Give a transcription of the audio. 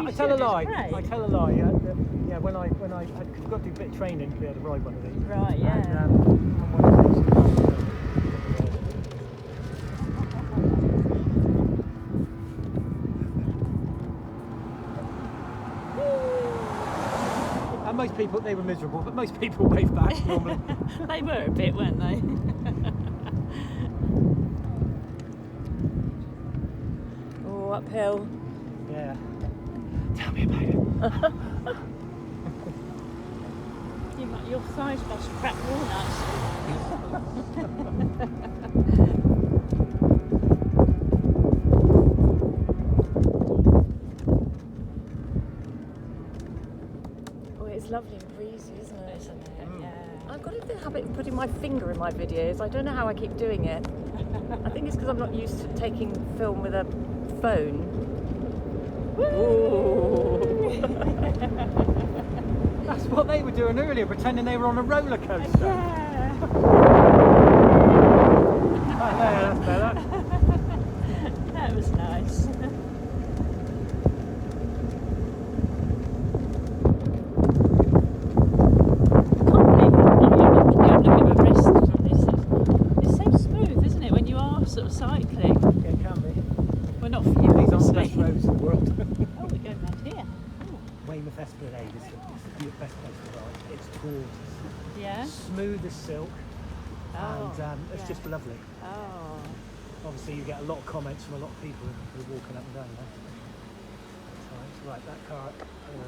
I tell a lie. I tell a lie. Yeah, when I I've got to do a bit of training to be able to ride one of these. Right, yeah. And, on one of these, and most people, they were miserable, but most people wave back normally. They were a bit, weren't they? Oh, uphill. Yeah. Tell me about it. Your thighs must crack walnuts. Oh, it's lovely and breezy, isn't it? Isn't it? Yeah. I've got into the habit of putting my finger in my videos. I don't know how I keep doing it. I think it's because I'm not used to taking film with a phone. That's what they were doing earlier, pretending they were on a roller coaster. Yeah. Oh, there, that's better. That was nice. It's so smooth, isn't it, when you are sort of cycling? Yeah, it can be. Well, not for you, These aren't the obviously. best roads in the world. Oh, we're going round here. Oh. Weymouth Esplanade is the best place to ride. It's gorgeous. Yeah? Smooth as silk. Oh, And it's yeah. just lovely. Oh. Obviously, you get a lot of comments from a lot of people who are walking up and down there. Right, that car. Oh,